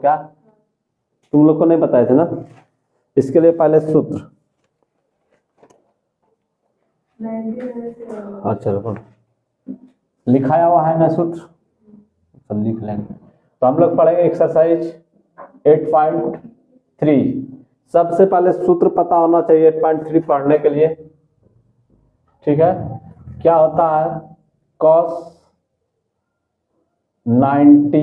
क्या तुम लोग को नहीं बताए थे ना? इसके लिए पहले सूत्र, अच्छा लिखाया हुआ है ना सूत्र, तो लिख लेंगे। तो हम लोग पढ़ेंगे एक्सरसाइज 8.3। सबसे पहले सूत्र पता होना चाहिए 8.3 पढ़ने के लिए, ठीक है? क्या होता है? cos 90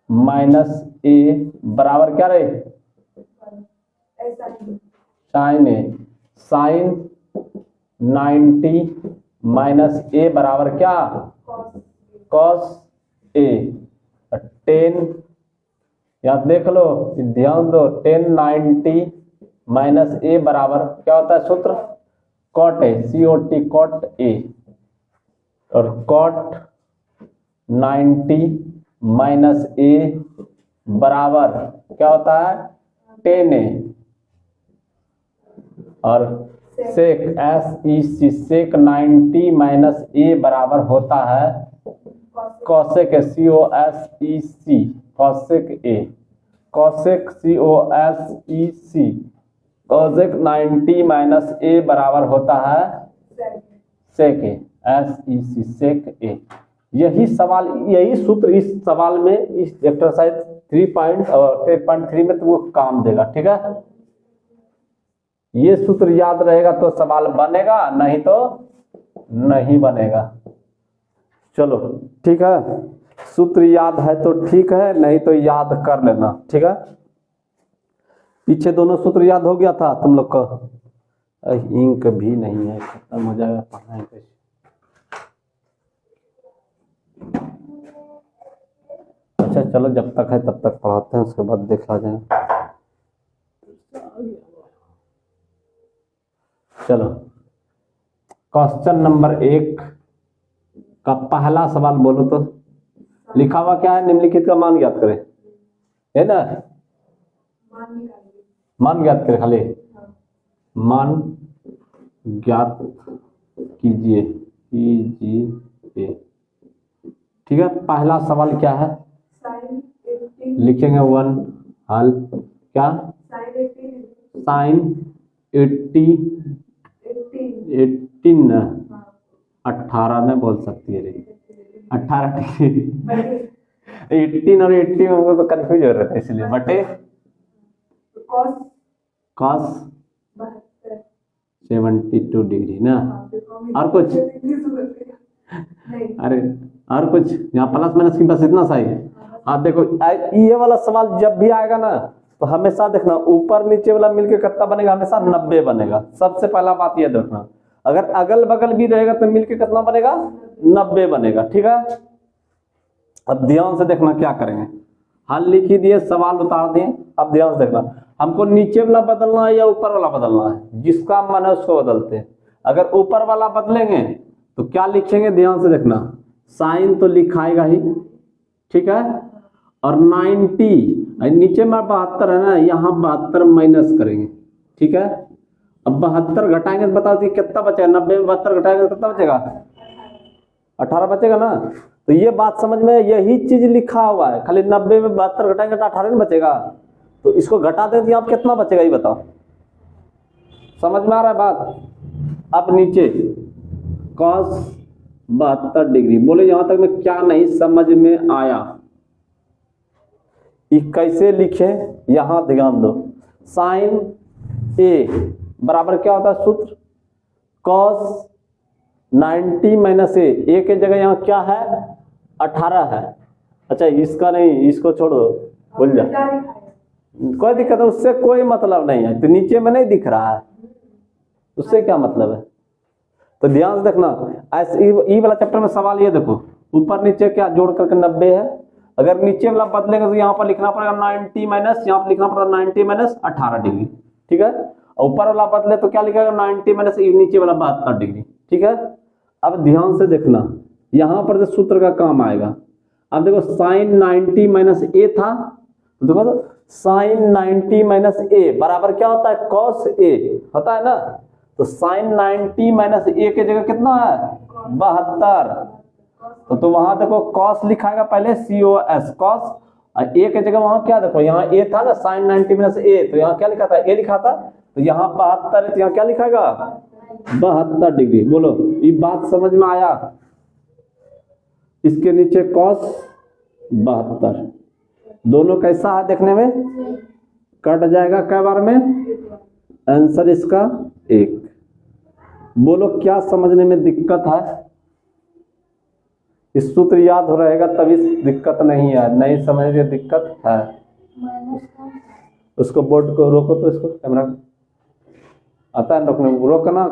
माइनस ए बराबर क्या रहे? साइन ए। साइन 90 माइनस ए बराबर क्या? cos ए। 10 यहाँ देख लो, ध्यान दो, 10 90 माइनस ए बराबर क्या होता है सूत्र? cot ए, COT cot ए। और cot 90 माइनस ए बराबर क्या होता है? 10 ए। और सेक SEC सेक 90 माइनस ए बराबर होता है cosec COSEC cosec ए। cosec COSEC cosec 90 माइनस ए बराबर होता है सेक ए SEC सेक ए। यही सवाल, यही सूत्र इस सवाल में, इस एक्सरसाइज 3.3 में तो वो काम देगा, ठीक है? ये सूत्र याद रहेगा तो सवाल बनेगा, नहीं तो नहीं बनेगा। चलो ठीक है, सूत्र याद है तो ठीक है, नहीं तो याद कर लेना, ठीक है? पीछे दोनों सूत्र याद हो गया था तुम लोग को? इंक भी नहीं है, खत्म हो जाएगा, पढ़ना है कैसे? अच्छा चलो, जब तक है तब तक पढ़ाते हैं, उसके बाद देखा जाए। चलो, क्वेश्चन नंबर 1 का पहला सवाल बोलो तो। लिखा हुआ क्या है? निम्नलिखित का मान ज्ञात करें, है ना? मान ज्ञात करें, खाली मान ज्ञात कीजिए, ठीक है? पहला सवाल क्या है? लिखेंगे 1 हल क्या? साइन 18 में बोल सकती है, 18 18 और 80 में तो कंफ्यूज हो रहा था, इसलिए बटे cos 72 डिग्री ना। और कुछ? अरे और कुछ? यहाँ प्लस माइनस की बस इतना सही है। हाँ देखो, ये वाला सवाल जब भी आएगा ना तो हमेशा देखना ऊपर नीचे वाला मिलके कितना बनेगा? हमेशा 90 बनेगा। सबसे पहला बात ये देखना, अगर अगल बगल भी रहेगा तो मिलके कितना बनेगा? 90 बनेगा, ठीक है? अब ध्यान से देखना क्या करेंगे। हल लिख ही दिए, सवाल उतार दिए, अब ध्यान से देखना, हमको नीचे वाला बदलना है या ऊपर वाला बदलना है? जिसका मन है उसको बदलते हैं। अगर ऊपर वाला बदलेंगे तो क्या लिखेंगे? ध्यान से देखना, साइन तो लिखाएगा ही, ठीक है? और 90 नीचे में 72 है ना, यहाँ 72 माइनस करेंगे, ठीक है? अब 72 घटाएंगे तो बताओ कितना बचेगा? 90 में 72 घटाएंगे तो कितना बचेगा? 18 बचेगा ना। तो ये बात समझ में, यही चीज लिखा हुआ है, खाली 90 में 72 घटाएंगे तो 18 नहीं बचेगा। तो इसको घटा दें तो यहाँ कितना बचेगा ये बताओ? समझ में आ रहा है बात? अब नीचे cos 72 डिग्री बोले, यहां तक में क्या नहीं समझ में आया? ये कैसे लिखे? यहां ध्यान दो, साइन ए बराबर क्या होता है सूत्र? cos 90 माइनस ए के जगह यहाँ क्या है? 18 है। अच्छा इसका नहीं, इसको छोड़ो, भूल जा, कोई दिक्कत है, उससे कोई मतलब नहीं है। तो नीचे में नहीं दिख रहा है, उससे क्या मतलब है? तो ध्यान से देखना, ऐसे ई वाला चैप्टर में सवाल ये देखो, ऊपर नीचे क्या जोड़ करके 90 है। अगर नीचे वाला बदलेंगे तो यहाँ पर लिखना पड़ेगा 90 माइनस, यहाँ पर लिखना पड़ेगा 90 माइनस 18 डिग्री, ठीक है? ऊपर वाला बदले तो क्या लिखेगा? 90 माइनस नीचे वाला 72 डिग्री, ठीक है? अब ध्यान से देखना, यहाँ पर जो सूत्र का काम आएगा, अब देखो साइन 90 माइनस ए था, तो देखो तो साइन 90 माइनस ए बराबर क्या होता है? cos ए होता है ना। तो साइन 90 माइनस ए के जगह कितना है? 72। तो वहां देखो cos लिखाएगा पहले, COS cos, ए की जगह वहां क्या देखो, यहाँ ए था ना साइन 90 माइनस ए, तो यहाँ क्या लिखा था, ए लिखा था, तो यहाँ 72 है, तो यहाँ क्या लिखाएगा 72 डिग्री। बोलो ये बात समझ में आया। इसके नीचे कॉस 72, दोनों कैसा है देखने में, कट जाएगा कै बार में, आंसर इसका 1। बोलो क्या समझने में दिक्कत है? इस सूत्र याद हो रहेगा तभी दिक्कत नहीं है, नहीं समझ में दिक्कत है। उसको बोर्ड को रोको, तो इसको कैमरा आता है रोकने, रोकना।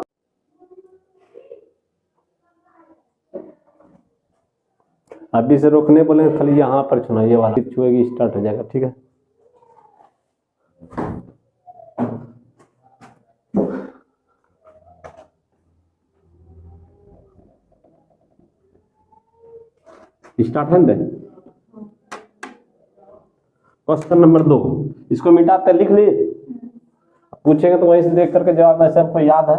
अभी से रोकने बोले खाली यहाँ पर छूना, ये वाला छुएगी स्टार्ट हो जाएगा, ठीक है। स्टार्ट है ना। क्वेश्चन नंबर 2, इसको मिटाते लिख ली, पूछेंगे तो वहीं से देख करके जवाब, ऐसे आपको याद है।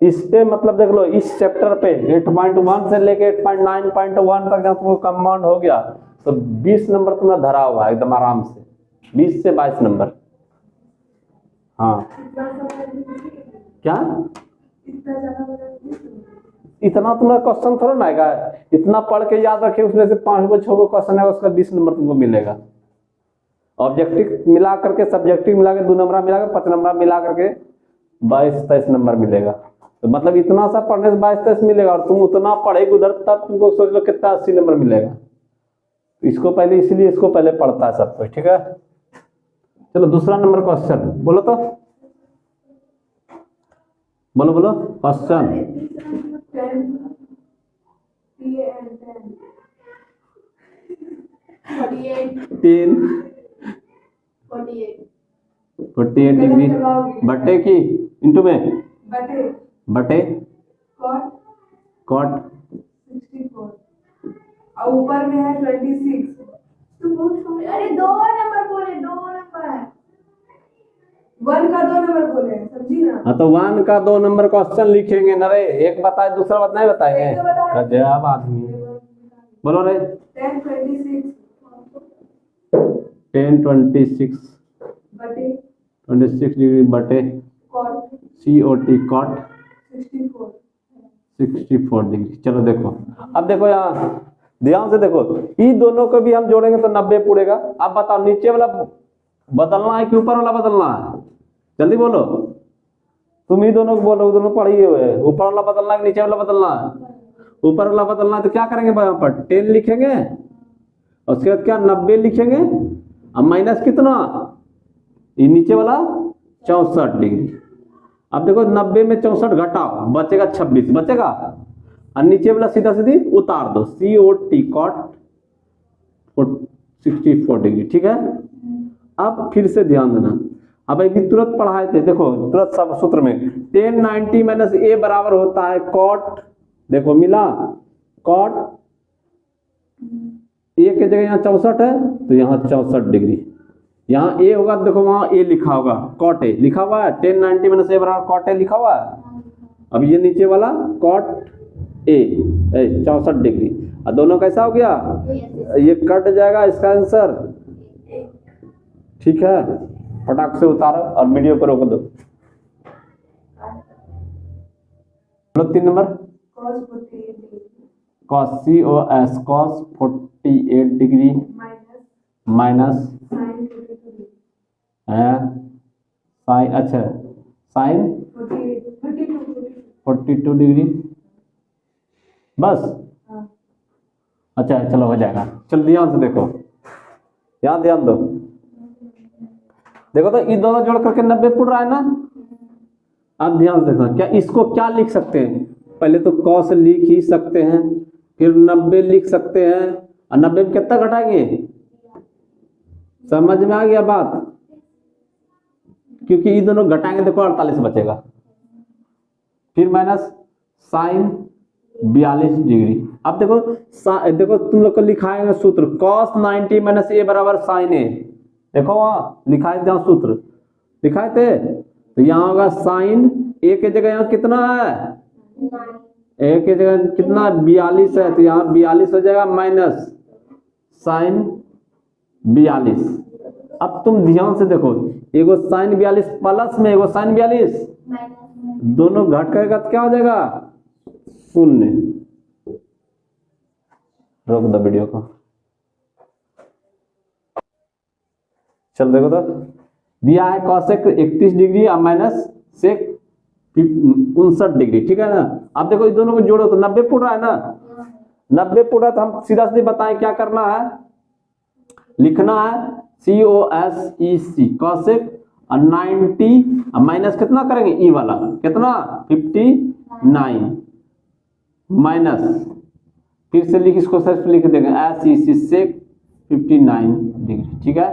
इस पे मतलब देख लो, इस चैप्टर पे 8.1 से लेके 8.9.1 तक जब तुमको कंपाउंड हो गया तो 20 नंबर तुम्हारा धरा हुआ है एकदम आराम से, 20 से 22 नंबर। हाँ क्या इतना तुम्हारा क्वेश्चन थोड़ा ना आएगा, इतना पढ़ के याद रखे, उसमें से 5 6 क्वेश्चन है, उसका 20 नंबर तुमको मिलेगा। ऑब्जेक्टिव मिला करके, सब्जेक्टिव मिला के 2 नंबर मिला के 5 नंबर मिला करके 22-23 नंबर मिलेगा। तो मतलब इतना सा पढ़ने से 22-23 मिलेगा, और तुम उतना पढ़ेगी उधर तब तुमको सोच लो कितना 80 नंबर मिलेगा। इसको पहले, इसीलिए इसको पहले पढ़ता है सब कुछ, ठीक है। चलो दूसरा नंबर क्वेश्चन बोलो, तो बोलो बोलो क्वेश्चन। 48 डिग्री बटे की इंटू में बटे कॉट 64 और ऊपर में है 26। अरे 2 नंबर बोले, 2 नंबर 1 का 2 नंबर बोले, समझी ना। हाँ तो 1 का 2 नंबर क्वेश्चन लिखेंगे ना रे, एक बताए दूसरा बात नहीं बताएंगे, गजब आदमी। बोलो रे 1026 बटे 26 डिग्री बटे COT कॉट 64 डिग्री। चलो देखो, अब देखो यहाँ ध्यान से देखो, ये दोनों को भी हम जोड़ेंगे तो 90 पूरेगा। अब बताओ नीचे वाला बदलना है कि ऊपर वाला बदलना है, जल्दी बोलो। तुम ही दोनों को बोलो, दोनों पढ़ी हुए, ऊपर वाला बदलना है कि नीचे वाला बदलना है? ऊपर वाला बदलना है तो क्या करेंगे यहाँ पर 10 लिखेंगे, और उसके बाद क्या 90 लिखेंगे, अब माइनस कितना, ये नीचे वाला 64 डिग्री। अब देखो 90 में 64 घटाओ, बचेगा 26 बचेगा, और नीचे वाला सीधा सीधी उतार दो, COT कॉट 64 डिग्री, ठीक है। अब फिर से ध्यान देना, अब अभी तुरंत पढ़ाए थे, देखो तुरंत सब सूत्र में 1090 माइनस ए बराबर होता है कॉट, देखो मिला कॉट, ए के जगह यहाँ 64 है तो यहाँ 64 डिग्री, यहाँ ए होगा देखो वहां ए लिखा होगा, कॉट ए लिखा हुआ है, 1090 माइनस ए बराबर कॉट ए लिखा हुआ है। अब ये नीचे वाला कॉट ए 64 डिग्री, और दोनों कैसा हो गया, ये कट जाएगा, इसका आंसर, ठीक है। फटाक से उतारो और वीडियो को रोक दो। 3 number cos COS cos 48 degree minus sine, अच्छा साइन 42 डिग्री, बस अच्छा चलो हो जाएगा। चल ध्यान से देखो, यहाँ ध्यान दो, देखो तो ये दोनों जोड़ करके 90 पुट रहा है ना। अब ध्यान से देखना, क्या इसको क्या लिख सकते हैं, पहले तो cos लिख ही सकते हैं, फिर 90 लिख सकते हैं, और 90 में कितना घटाएंगे, समझ में आ गया बात, क्योंकि ये दोनों घटाएंगे देखो 48 बचेगा, फिर माइनस साइन 42 डिग्री। अब देखो देखो तुम लोग को लिखा है सूत्र cos 90 माइनस ए बराबर साइन ए, देखो वहां लिखा है, जहां सूत्र लिखाए थे, तो यहाँ होगा साइन ए की जगह यहाँ कितना है, ए की जगह कितना 42 है, तो यहाँ 42 हो जाएगा माइनस साइन 42। अब तुम ध्यान से देखो, एगो साइन 42 प्लस में एगो साइन 42, दोनों घट करेगा तो क्या हो जाएगा 0। रोक दो वीडियो को, चल देखो तो दिया है कॉसेक 31 डिग्री और माइनस सेक 59 डिग्री, ठीक है ना। अब देखो इस दोनों को जोड़ो तो 90 फुट रहा है ना, 90 फुट है, तो हम सीधा सीधे बताएं क्या करना है, लिखना है COSEC कॉसेक 90 माइनस कितना करेंगे ई वाला कितना 59 माइनस, फिर से लिख इसको सिर्फ लिख देंगे SEC सेक 59 डिग्री, ठीक है।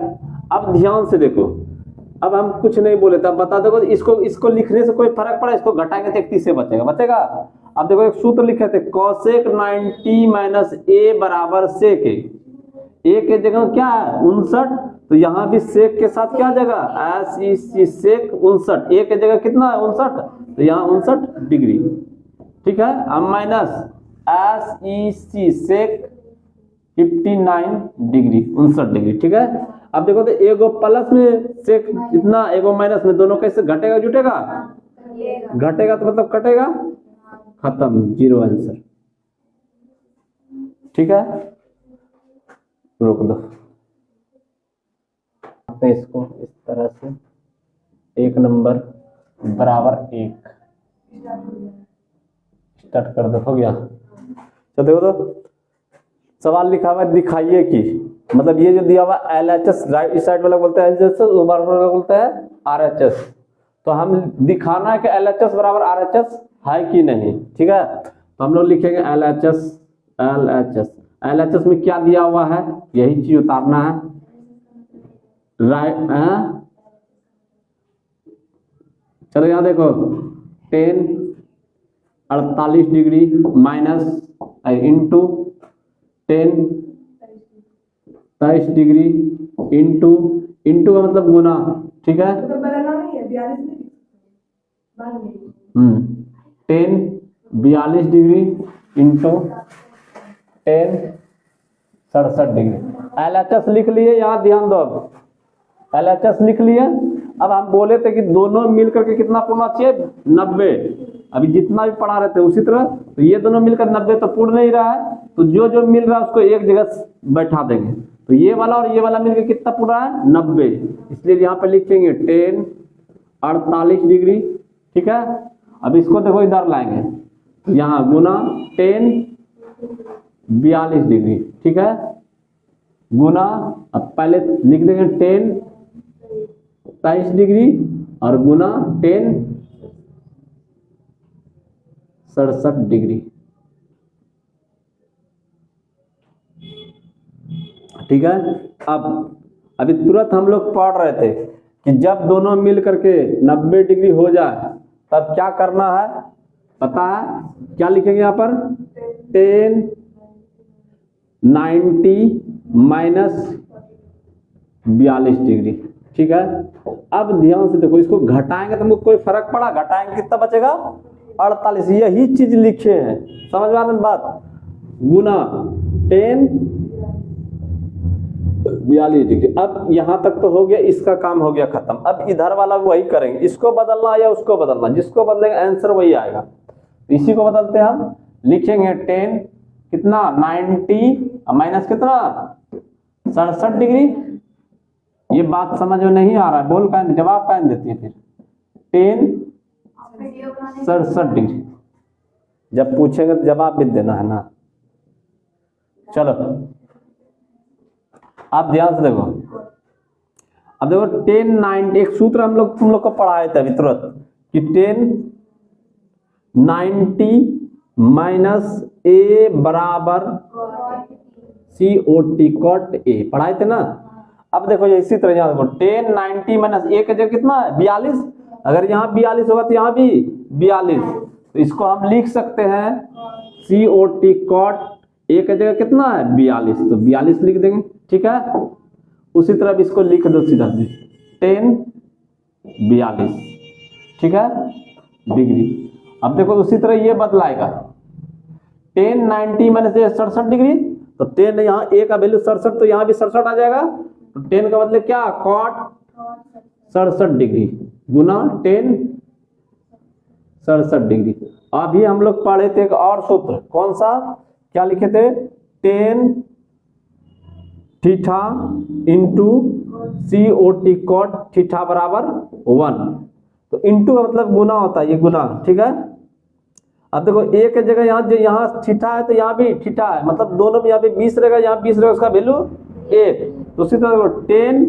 अब ध्यान से देखो, अब हम कुछ नहीं बोले तो बता दो इसको लिखने से कोई फर्क पड़ा, इसको घटाएंगे तो 31 से बचेगा। अब देखो एक सूत्र लिखे थे कॉसेक 90 माइनस ए बराबर सेक ए के जगह क्या है 59, तो यहाँ भी सेक के साथ क्या जगह SEC सेक 59, ए के जगह कितना है 59, तो यहाँ 59 डिग्री, ठीक है। अब माइनस SEC सेक 59 डिग्री 59 डिग्री, ठीक है। अब देखो तो एगो प्लस में सेक कितना, एगो माइनस में, दोनों कैसे घटेगा जुटेगा, घटेगा तो मतलब कटेगा, खत्म, 0 आंसर, ठीक है। रोक दो इसको इस तरह से, 1 नंबर बराबर 1 स्टार्ट कर दो, हो गया। तो देखो तो सवाल लिखा हुआ दिखाइए कि, मतलब ये जो दिया हुआ LHS राइट इस साइड वाला बोलता है LHS, ऊपर वाला बोलता है RHS, तो हम दिखाना है कि LHS बराबर RHS है कि नहीं, ठीक है। तो हम लोग लिखेंगे LHS में क्या दिया हुआ है, यही चीज उतारना है, राइट। चलो यहाँ देखो 10 48 degree minus into 10 23 degree into का मतलब गुना, ठीक है। तो बदलना नहीं है, 42 42 डिग्री इंटू 10 67 डिग्री। LHS लिख लिए, यहाँ ध्यान दो, अब LHS लिख लिए। अब हम बोले थे कि दोनों मिलकर के कितना पूर्णा चाहिए 90, अभी जितना भी पढ़ा रहे थे उसी तरह, तो ये दोनों मिलकर 90 तो पूर्ण नहीं रहा है, तो जो जो मिल रहा है उसको एक जगह बैठा देंगे, तो ये वाला और ये वाला मिलकर कितना पूरा है 90, इसलिए यहाँ पे लिखेंगे 10 48 डिग्री, ठीक है। अब इसको देखो इधर लाएंगे, यहाँ गुना 10 42 डिग्री, ठीक है, गुना, अब पहले लिख देंगे 10 23 डिग्री और गुना 10 67 डिग्री, ठीक है। अब अभी तुरंत हम लोग पढ़ रहे थे कि जब दोनों मिल करके 90 डिग्री हो जाए तब क्या करना है, पता है क्या लिखेंगे यहाँ पर 10 90 माइनस 42 डिग्री, ठीक है। अब ध्यान से देखो, इसको घटाएंगे तो हमको कोई फर्क पड़ा, घटाएंगे कितना बचेगा 48, यही चीज लिखे हैं, समझ में आ रही बात, गुना 10 42 डिग्री। अब यहां तक तो हो गया, इसका काम हो गया खत्म। अब इधर वाला वही करेंगे, इसको बदलना या उसको बदलना, जिसको बदलेंगे आंसर वही आएगा। इसी को बदलते हैं हम, लिखेंगे 10 कितना 90 माइनस कितना 67 डिग्री। ये बात समझ में नहीं आ रहा है, बोल का जवाब का देती है, फिर 10 67 डिग्री, जब पूछेंगे तो जवाब भी देना है ना। चलो आप ध्यान से देखो, अब देखो 10 90, एक सूत्र हम लोग तुम लोग को पढ़ाए थे अभी तुरंत कि 10 90 माइनस ए बराबर COT कॉट ए, पढ़ाए थे ना। अब देखो ये इसी तरह यहाँ देखो 10 90 माइनस ए का जगह कितना है 42, अगर यहाँ 42 होगा तो यहाँ भी 42, तो इसको हम लिख सकते हैं COT कॉट ए का जगह कितना है 42, तो 42 लिख देंगे, ठीक है। उसी तरह इसको लिख दो सीधा 10 42, ठीक है। डिग्री। अब देखो उसी तरह ये बदलाएगा, टेन 90 माइनस 67 डिग्री, तो टेन यहाँ ए का वैल्यू 67, तो यहाँ भी 67 आ जाएगा, तो टेन का बदले क्या कॉट 67 डिग्री गुना टेन 67 डिग्री। अभी हम लोग पढ़े थे एक और सूत्र, कौन सा, क्या लिखे थे, tan theta into COT cot theta बराबर 1, तो इंटू का मतलब गुना होता है, ये गुना, ठीक है। अब देखो एक जगह यहाँ थीटा है तो यहाँ भी थीटा है, मतलब दोनों में यहाँ पे 20 रहेगा, यहाँ 20 रहेगा, उसका वैल्यू 1, तो उसी तरह देखो टेन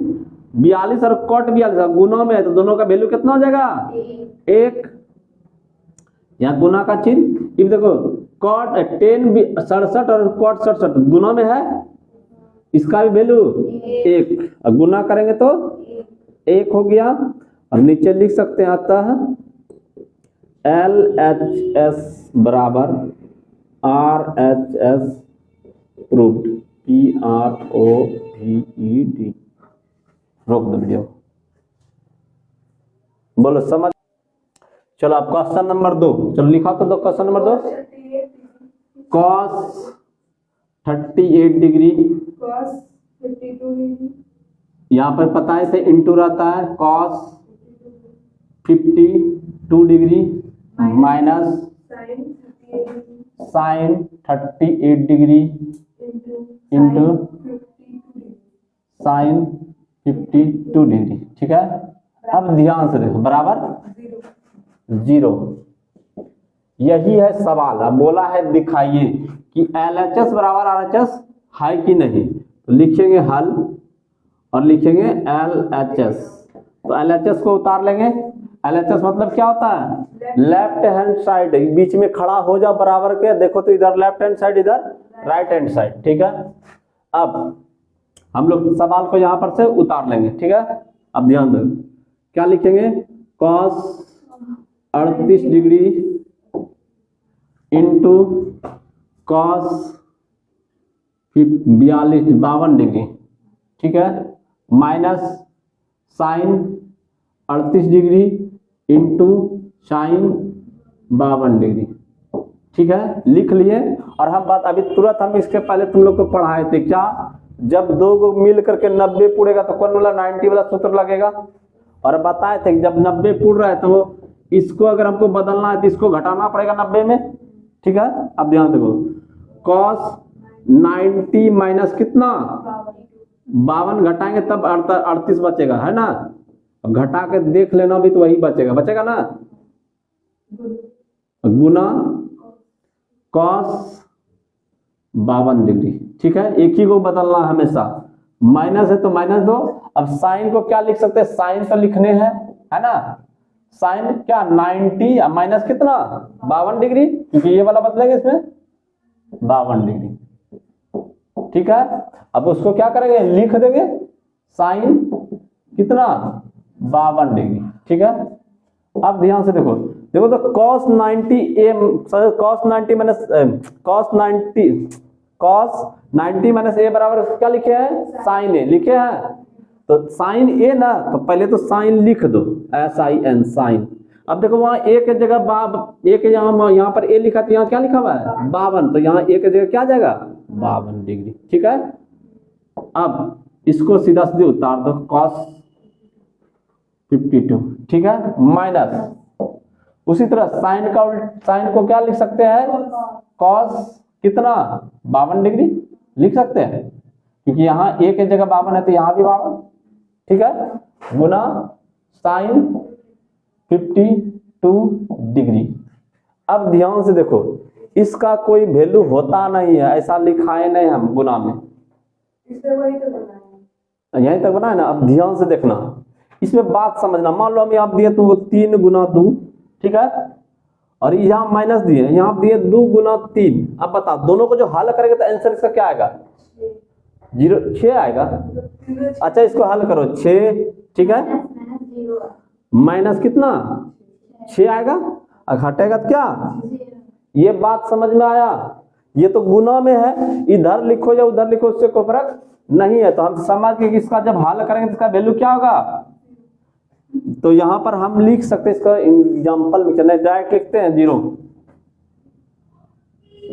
42 और कॉट 42 गुना में है, तो दोनों का वैल्यू कितना हो जाएगा 1, यहाँ गुना का चिन्ह। अब देखो कॉट टेन 67 और कॉट 67 गुना में है, इसका भी वैल्यू 1, अब गुना करेंगे तो 1 हो गया। अब नीचे लिख सकते हैं, आता है LHS बराबर RHS प्रूव्ड, PROVED। रोक दो वीडियो, बोलो समझ। चलो अब क्वेश्चन नंबर 2, चलो लिखा तो दो question number 2, cos 38 degree, cos 52 degree, यहाँ पर पता है से इंटू रहता है, cos 52 degree minus sine 38 degree into sine 52 degree, ठीक है। अब ध्यान से देखो, बराबर 0, यही है सवाल। अब बोला है दिखाइए कि LHS बराबर RHS है कि नहीं, तो लिखेंगे हल और लिखेंगे LHS, तो LHS को उतार लेंगे। LHS मतलब क्या होता है, लेफ्ट हैंड साइड, बीच में खड़ा हो जाओ बराबर के, देखो तो इधर लेफ्ट हैंड साइड, इधर राइट हैंड साइड, ठीक है। अब हम लोग सवाल को यहां पर से उतार लेंगे, ठीक है। अब ध्यान दो, क्या लिखेंगे, cos 38 degree into cos 52 degree, ठीक है, minus sine 38 degree into sine 52 degree, ठीक है, लिख लिए। और हम बात अभी तुरंत हम इसके पहले तुम लोग को पढ़ाए थे, क्या, जब दो को मिल करके 90 पूरेगा तो कौन वाला 90 वाला सूत्र लगेगा, और बताए थे जब 90 पूर रहा है तो इसको अगर हमको बदलना है तो इसको घटाना पड़ेगा 90 में, ठीक है। अब ध्यान देखो, cos 90 माइनस कितना 52 घटाएंगे तब 38 बचेगा, है ना। अब घटा के देख लेना भी तो वही बचेगा ना, गुना cos 52 डिग्री, ठीक है। एक ही को बदलना है हमेशा, माइनस है तो माइनस दो। अब साइन को क्या लिख सकते हैं, साइन तो लिखने हैं, है ना, साइन क्या 90 माइनस कितना 52 डिग्री, क्योंकि ये वाला बदलेंगे इसमें 52 डिग्री, ठीक है। अब उसको क्या करेंगे, लिख देंगे साइन कितना 52 डिग्री, ठीक है। अब ध्यान से देखो तो cos 90 माइनस a बराबर क्या लिखे हैं, साइन a लिखे हैं, तो साइन a ना, तो पहले तो साइन लिख दो, SIN साइन। अब देखो वहां a के जगह एक यहाँ पर a लिखा, तो यहाँ क्या लिखा हुआ है 52, तो यहाँ a के जगह क्या आ जाएगा 52 डिग्री, ठीक है। अब इसको सीधा सीधे उतार दो, cos 52, ठीक है, माइनस उसी तरह साइन को क्या लिख सकते हैं, cos कितना 52 डिग्री लिख सकते हैं, क्योंकि यहाँ a के जगह 52 है तो यहाँ भी 52, ठीक है, गुना साइन 52 डिग्री। अब ध्यान से देखो, इसका कोई वैल्यू होता नहीं है, ऐसा लिखाए नहीं हम गुना में, वही तो बनाया, यहीं तक बना है ना। अब ध्यान से देखना, इसमें बात समझना, मान लो हम यहाँ दिए तो 3 गुना 2, ठीक है, और यहाँ माइनस दिए, यहाँ दिए 2 गुना 3। अब बता, दोनों को जो हल करेंगे तो आंसर इसका क्या आएगा, 6 आएगा। अच्छा इसको हल करो, 6, ठीक है, माइनस कितना 6 आएगा, और घटेगा तो क्या, ये बात समझ में आया। ये तो गुना में है, इधर लिखो या उधर लिखो उससे कोई फर्क नहीं है। तो हम समझ के इसका जब हल करेंगे तो इसका वैल्यू क्या होगा, तो यहां पर हम लिख सकते हैं इसका एग्जाम्पल में, डायरेक्ट लिखते हैं 0।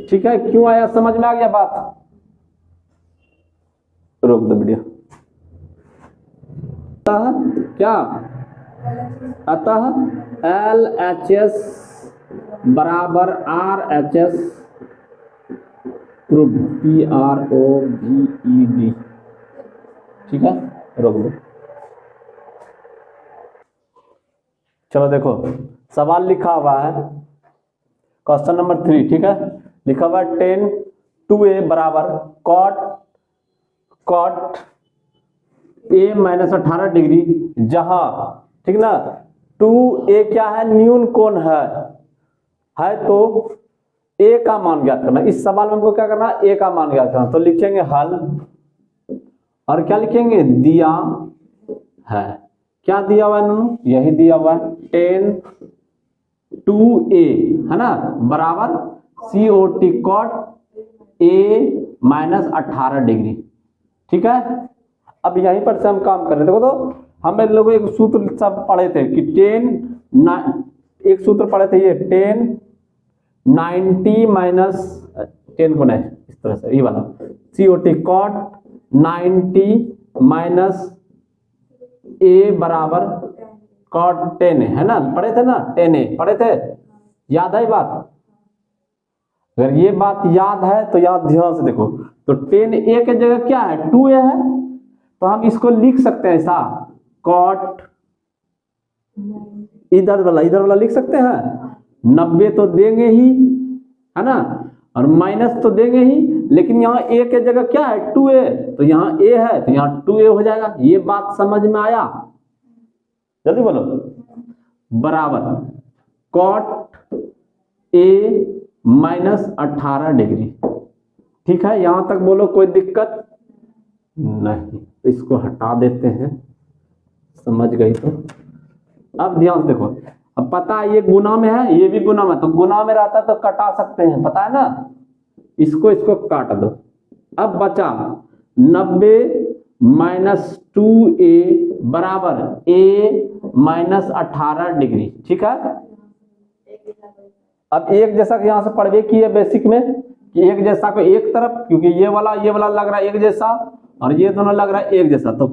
ठीक है, क्यों आया, समझ में आ गया बात? रोक दो वीडियो। क्या अतः LHS बराबर RHS प्रूव्ड, PROVED। ठीक है, रोक दो। चलो देखो सवाल लिखा हुआ है क्वेश्चन नंबर 3। ठीक है, लिखा हुआ 10 2a बराबर कॉट a माइनस 18 डिग्री, जहां ठीक ना 2a क्या है, न्यून कोण है तो a का मान ज्ञात करना। इस सवाल में हमको क्या करना है, a का मान ज्ञात करना। तो लिखेंगे हल, और क्या लिखेंगे, दिया है। क्या दिया हुआ है, यही दिया हुआ है 10 2a है ना बराबर COT cot a minus 18 degree. ठीक है, अब यहीं पर से हम काम कर रहे थे। देखो तो हम लोग एक सूत्र सब पढ़े थे कि 10 एक सूत्र पढ़े थे, ये 10 90 माइनस 10 को नहीं, इस तरह से ये वाला COT कॉट 90 माइनस a बराबर कॉट 10 है ना, पढ़े थे ना, 10a पढ़े थे, याद है बात? अगर ये बात याद है तो याद ध्यान से देखो। तो 10a के जगह क्या है, 2a है, तो हम इसको लिख सकते हैं ऐसा, कॉट इधर वाला लिख सकते हैं। 90 तो देंगे ही है ना, और माइनस तो देंगे ही, लेकिन यहाँ a के जगह क्या है, 2a, तो यहाँ a है तो यहाँ 2a हो जाएगा। ये बात समझ में आया? जल्दी बोलो। बराबर कॉट a माइनस 18 डिग्री। ठीक है, यहां तक बोलो, कोई दिक्कत नहीं। इसको हटा देते हैं, समझ गई तो। अब ध्यान से देखो, अब पता है ये गुना में है, ये भी गुना में, तो गुना में रहता तो कटा सकते हैं, पता है ना, इसको काट दो। अब बचा 90 माइनस 2a बराबर a माइनस 18 डिग्री। ठीक है, अब एक जैसा यहां से पढ़वे की है बेसिक में कि एक जैसा को एक तरफ, क्योंकि ये वाला लग रहा है एक जैसा, और ये दोनों लग रहा है एक जैसा, तो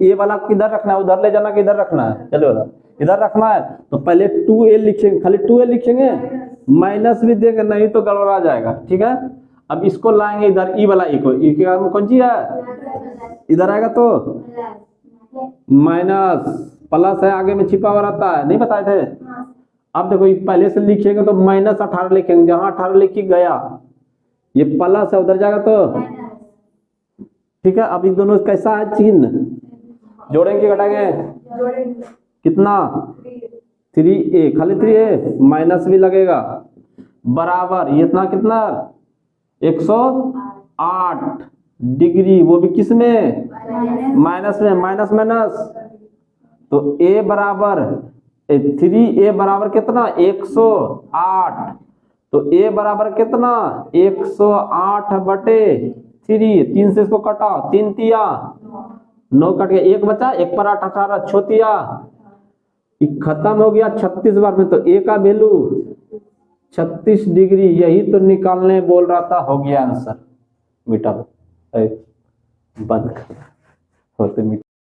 ये वाला किधर रखना है, उधर ले जाना कि इधर रखना है, चलो इधर रखना है। तो पहले 2a लिखेंगे, खाली 2a लिखेंगे, माइनस भी देंगे नहीं तो गड़बड़ा जाएगा। ठीक है, अब इसको लाएंगे इधर, ई वाला को, ई के में कौन सी है, इधर आएगा तो माइनस, प्लस है आगे में छिपा हुआ रहता है, नहीं बताए थे। अब देखो पहले से लिखेंगे तो माइनस 18 लिखेंगे, जहां 18 लिखी गया, ये प्लस है उधर जाएगा तो ठीक है। अब इन दोनों कैसा है चिन्ह, जोड़ेंगे घटाएंगे, कितना 3a, खाली 3a, माइनस भी लगेगा, बराबर ये इतना कितना 108 डिग्री, वो भी किस में, माइनस में, माइनस माइनस, तो a बराबर 3a बराबर कितना 108, तो a बराबर कितना 108 बटे 3 से इसको कटा, 3 तिया 9 कट गया, 1 बचा, 1 पर 8 18 छोतिया, खत्म हो गया 36 बार में, तो a का वैल्यू 36 डिग्री, यही तो निकालने बोल रहा था, हो गया आंसर। मिटा दो, बंद कर।